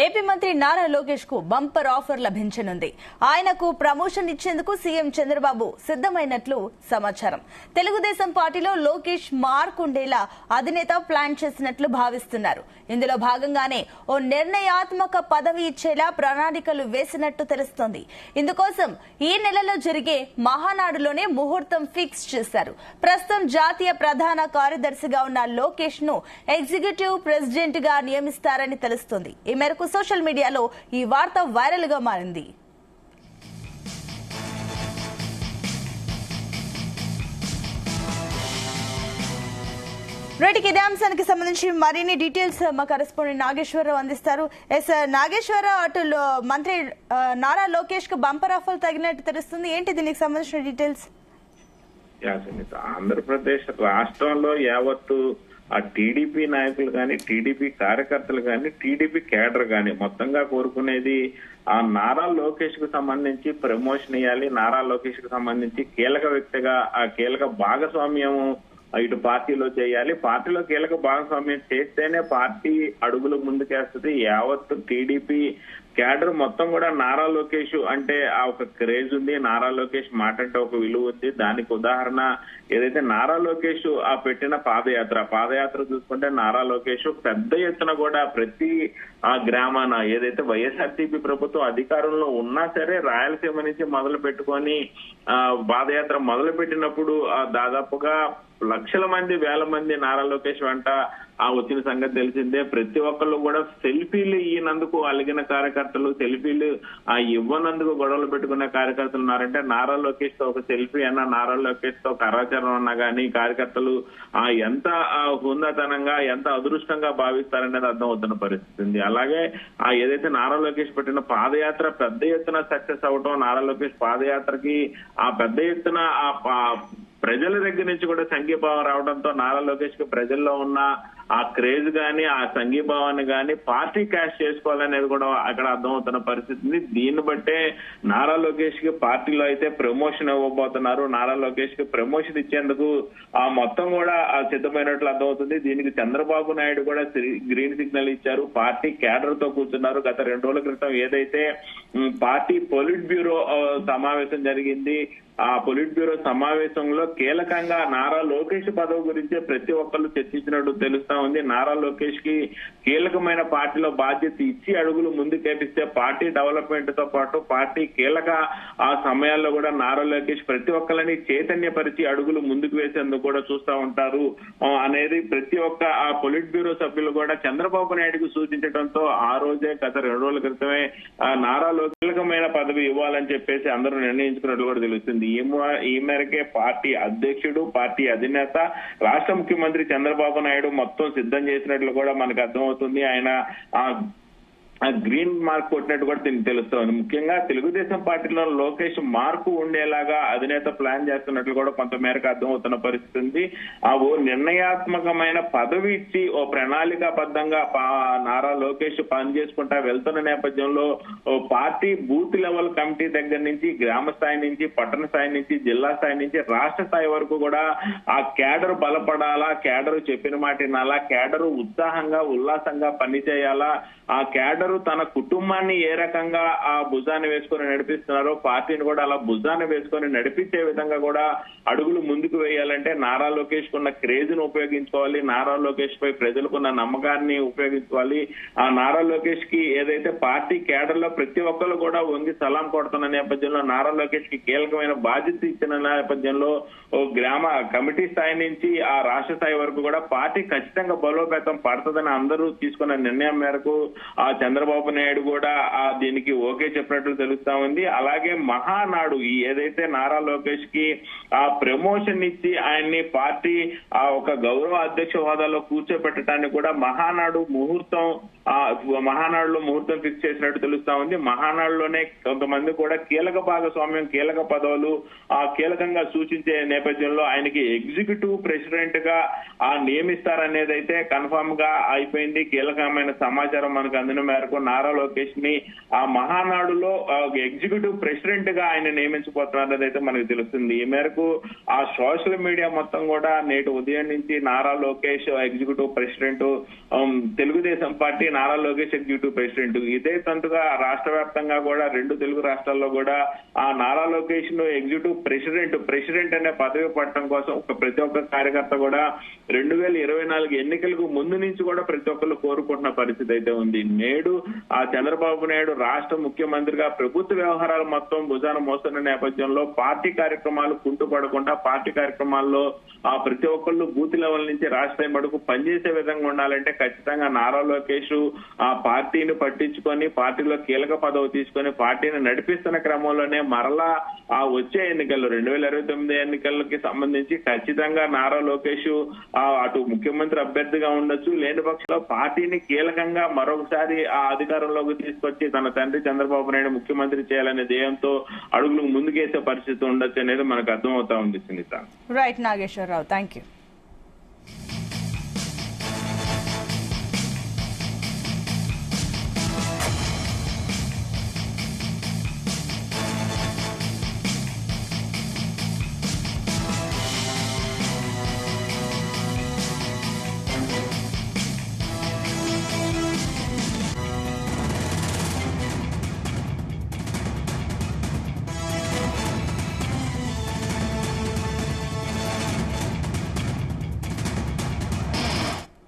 AP మంత్రి నారా లోకేష్ కు bumper offer లభించనుంది. ఆయనకు ప్రమోషన్ ఇచ్చేందుకు సీఎం చంద్రబాబు సిద్దమైనట్లు సమాచారం. తెలుగుదేశం పార్టీలో లోకేష్ మార్క్ ఉండేలా అధినేత ప్లాన్ చేసినట్లు భావిస్తున్నారు. ఇందులో భాగంగానే ఓ నిర్ణయాత్మక పదవి ఇచ్చేలా ప్రణాళికలు వేసినట్టు తెలుస్తోంది. ఇందుకోసం ఈ నెలలో జరిగే మహానాడులోనే ముహూర్తం ఫిక్స్ చేశారు. ప్రస్తుతం జాతీయ ప్రధాన కార్యదర్శిగా ఉన్న లోకేష్ ను ఎగ్జిక్యూటివ్ ప్రెసిడెంట్ గా నియమిస్తారని తెలుస్తోంది. ఈ మేరకు సోషల్ మీడియాలో ఈ వార్త వైరల్ గా మారింది. రైట్, ఇదే అంశానికి సంబంధించి మరిన్ని డీటెయిల్స్ మా కరెస్పాండెంట్ నాగేశ్వరరావు అందిస్తారు. ఎస్ నాగేశ్వరరావు, అటు మంత్రి నారా లోకేష్ కు బంపర్ ఆఫర్ తగినట్టు తెలుస్తుంది. ఏంటి దీనికి సంబంధించిన డీటెయిల్స్? ఆంధ్రప్రదేశ్ రాష్ట్రంలో యావత్తు ఆ టీడీపీ నాయకులు కానీ, టీడీపీ కార్యకర్తలు కానీ, టీడీపీ కేడర్ కానీ మొత్తంగా కోరుకునేది ఆ నారా లోకేష్ కు సంబంధించి ప్రమోషన్ ఇవ్వాలి. నారా లోకేష్ కు సంబంధించి కీలక వ్యక్తిగా ఆ కీలక భాగస్వామ్యం ఇటు పార్టీలో చేయాలి. పార్టీలో కీలక భాగస్వామ్యం చేస్తేనే పార్టీ అడుగులు ముందుకేస్తుంది. యావత్తు టీడీపీ క్యాడర్ మొత్తం కూడా నారా లోకేష్ అంటే ఆ ఒక క్రేజ్ ఉంది. నారా లోకేష్ మాట అంటే ఒక విలువ ఉంది. దానికి ఉదాహరణ ఏదైతే నారా లోకేష్ ఆ పెట్టిన పాదయాత్ర చూసుకుంటే నారా లోకేష్ పెద్ద ఎత్తున కూడా ప్రతి ఆ గ్రామాన ఏదైతే వైఎస్ఆర్సీపీ ప్రభుత్వం అధికారంలో ఉన్నా సరే రాయలసీమ నుంచి మొదలు పెట్టుకొని పాదయాత్ర మొదలు పెట్టినప్పుడు దాదాపుగా లక్షల మంది, వేల మంది నారా లోకేష్ వెంట వచ్చిన సంగతి తెలిసిందే. ప్రతి ఒక్కళ్ళు కూడా సెల్ఫీలు ఇయ్యనందుకు అలిగిన కార్యకర్తలు, సెల్ఫీలు ఇవ్వనందుకు గొడవలు పెట్టుకునే కార్యకర్తలు ఉన్నారంటే నారా లోకేష్ తో ఒక సెల్ఫీ అన్నా, నారా లోకేష్ తో ఒక అరాచరం అన్నా కానీ కార్యకర్తలు ఎంత హుందాతనంగా, ఎంత అదృష్టంగా భావిస్తారనేది అర్థం అవుతున్న పరిస్థితి ఉంది. అలాగే ఏదైతే నారా లోకేష్ పెట్టిన పాదయాత్ర పెద్ద ఎత్తున సక్సెస్ అవటం, నారా లోకేష్ పాదయాత్రకి ఆ పెద్ద ఎత్తున ప్రజల దగ్గర నుంచి కూడా సంఘీభావం రావడంతో నారా లోకేష్ కి ప్రజల్లో ఉన్న ఆ క్రేజ్ గాని, ఆ సంఘీభావాన్ని గాని పార్టీ క్యాష్ చేసుకోవాలనేది కూడా అక్కడ అర్థమవుతున్న పరిస్థితి. దీన్ని బట్టే నారా లోకేష్ కి పార్టీలో అయితే ప్రమోషన్ ఇవ్వబోతున్నారు. నారా లోకేష్ కి ప్రమోషన్ ఇచ్చేందుకు మొత్తం కూడా సిద్ధమైనట్లు అర్థమవుతుంది. దీనికి చంద్రబాబు నాయుడు కూడా గ్రీన్ సిగ్నల్ ఇచ్చారు. పార్టీ క్యాడర్ తో కూర్చున్నారు. గత 2 రోజుల క్రితం ఏదైతే పార్టీ పొలిట్ బ్యూరో సమావేశం జరిగింది, ఆ పొలిట్ బ్యూరో సమావేశంలో కీలకంగా నారా లోకేష్ పదవి గురించి ప్రతి ఒక్కళ్ళు చర్చించినట్టు తెలుస్తా ఉంది. నారా లోకేష్ కి కీలకమైన పార్టీలో బాధ్యత ఇచ్చి అడుగులు ముందుకేపిస్తే పార్టీ డెవలప్మెంట్ తో పాటు పార్టీ కీలక ఆ సమయాల్లో కూడా నారా లోకేష్ ప్రతి ఒక్కరిని చైతన్యపరిచి అడుగులు ముందుకు వేసేందుకు కూడా చూస్తా ఉంటారు అనేది ప్రతి ఒక్క ఆ పొలిట్ బ్యూరో సభ్యులు కూడా చంద్రబాబు నాయుడుకు సూచించడంతో ఆ రోజే గత 2 రోజుల క్రితమే నారా కీలకమైన పదవి ఇవ్వాలని చెప్పేసి అందరూ నిర్ణయించుకున్నట్లు కూడా తెలుస్తుంది. ఈ మేరకే పార్టీ అధ్యక్షుడు, పార్టీ అధినేత, రాష్ట్ర ముఖ్యమంత్రి చంద్రబాబు నాయుడు మొత్తం సిద్ధం చేసినట్లు కూడా మనకు అర్థమవుతుంది. ఆయన గ్రీన్ మార్క్ కొట్టినట్టు కూడా తెలుస్తోంది. ముఖ్యంగా తెలుగుదేశం పార్టీలో లోకేష్ మార్కు ఉండేలాగా అధినేత ప్లాన్ చేస్తున్నట్లు కూడా కొంత మేరకు అర్థమవుతున్న పరిస్థితి ఉంది. ఓ నిర్ణయాత్మకమైన పదవి ఇచ్చి ఓ ప్రణాళికాబద్ధంగా నారా లోకేష్ పనిచేసుకుంటా వెళ్తున్న నేపథ్యంలో పార్టీ బూత్ లెవెల్ కమిటీ దగ్గర నుంచి, గ్రామ స్థాయి నుంచి, పట్టణ స్థాయి నుంచి, జిల్లా స్థాయి నుంచి రాష్ట్ర స్థాయి వరకు కూడా ఆ క్యాడర్ బలపడాలా, క్యాడర్ చెప్పిన మాట వినాలా, క్యాడర్ ఉత్సాహంగా ఉల్లాసంగా పనిచేయాలా, ఆ క్యాడర్ తన కుటుంబాన్ని ఏ రకంగా ఆ భుజాన్ని వేసుకొని నడిపిస్తున్నారో పార్టీని కూడా అలా భుజాన్ని వేసుకొని నడిపించే విధంగా కూడా అడుగులు ముందుకు వేయాలంటే నారా లోకేష్ కున్న క్రేజ్ ను ఉపయోగించుకోవాలి. నారా లోకేష్ పై ప్రజలకున్న నమ్మకాన్ని ఉపయోగించుకోవాలి. ఆ నారా లోకేష్ కి ఏదైతే పార్టీ క్యాడర్ లో ప్రతి ఒక్కరు కూడా వంగి సలాం కొడుతున్న నేపథ్యంలో నారా లోకేష్ కి కీలకమైన బాధ్యత ఇచ్చిన నేపథ్యంలో గ్రామ కమిటీ స్థాయి నుంచి ఆ రాష్ట్ర స్థాయి వరకు కూడా పార్టీ ఖచ్చితంగా బలోపేతం పడుతుందని అందరూ తీసుకున్న నిర్ణయం మేరకు ఆ చంద్రబాబు నాయుడు కూడా దీనికి ఓకే చెప్పినట్లు తెలుస్తా ఉంది. అలాగే మహానాడు ఏదైతే నారా లోకేష్ కి ఆ ప్రమోషన్ ఇచ్చి ఆయన్ని పార్టీ ఆ ఒక గౌరవ అధ్యక్ష హోదాలో కూర్చోబెట్టడానికి కూడా మహానాడులో ముహూర్తం ఫిక్స్ చేసినట్టు తెలుస్తా ఉంది. మహానాడులోనే కొంతమంది కూడా కీలక భాగస్వామ్యం, కీలక పదవులు కీలకంగా సూచించే నేపథ్యంలో ఆయనకి ఎగ్జిక్యూటివ్ ప్రెసిడెంట్ గా నియమిస్తారనేది అయితే కన్ఫర్మ్ గా అయిపోయింది. కీలకమైన సమాచారం మనకు అందిన మేరకు నారా లోకేష్ ని ఆ మహానాడులో ఎగ్జిక్యూటివ్ ప్రెసిడెంట్ గా ఆయన నియమించబోతున్నది అయితే మనకు తెలుస్తుంది. ఈ మేరకు ఆ సోషల్ మీడియా మొత్తం కూడా నేటి ఉదయం నుంచి Nara Lokesh executive president, Telugu Desam party Nara Lokesh executive president. ఇదే తంతుగా రాష్ట్ర వ్యాప్తంగా కూడా 2 తెలుగు రాష్ట్రాల్లో కూడా ఆ నారా లోకేష్ ను ఎగ్జిక్యూటివ్ ప్రెసిడెంట్ అనే పదవి పట్టడం కోసం ప్రతి ఒక్క కార్యకర్త కూడా 2024 ఎన్నికలకు ముందు నుంచి కూడా ప్రతి ఒక్కరు కోరుకుంటున్న పరిస్థితి అయితే ఉంది. నేడు ఆ చంద్రబాబు నాయుడు రాష్ట్ర ముఖ్యమంత్రిగా ప్రభుత్వ వ్యవహారాలు మొత్తం భుజాన మోస్తున్న నేపథ్యంలో పార్టీ కార్యక్రమాలు కుంటుపడకుండా పార్టీ కార్యక్రమాల్లో ఆ ప్రతి ఒక్కళ్ళు బూత్ లెవెల్ నుంచి రాష్ట్ర మడుకు పనిచేసే విధంగా ఉండాలంటే ఖచ్చితంగా నారా లోకేష్ ఆ పార్టీని పట్టించుకొని పార్టీలో కీలక పదవి తీసుకొని పార్టీని నడిపిస్తున్న క్రమంలోనే మరలా ఆ వచ్చే ఎన్నికల్లో 2029 ఎన్నికలకి సంబంధించి ఖచ్చితంగా నారా లోకేష్ అటు ముఖ్యమంత్రి అభ్యర్థిగా ఉండొచ్చు, లేని పక్షంలో పార్టీని కీలకంగా మరొకసారి ఆ అధికారంలోకి తీసుకొచ్చి తన తండ్రి చంద్రబాబు నాయుడు ముఖ్యమంత్రి చేయాలనే ధ్యేయంతో అడుగులు ముందుకేసే పరిస్థితి ఉండొచ్చు అనేది మనకు అర్థమవుతా ఉంది Sunitha. Right Nageswara Rao, thank you.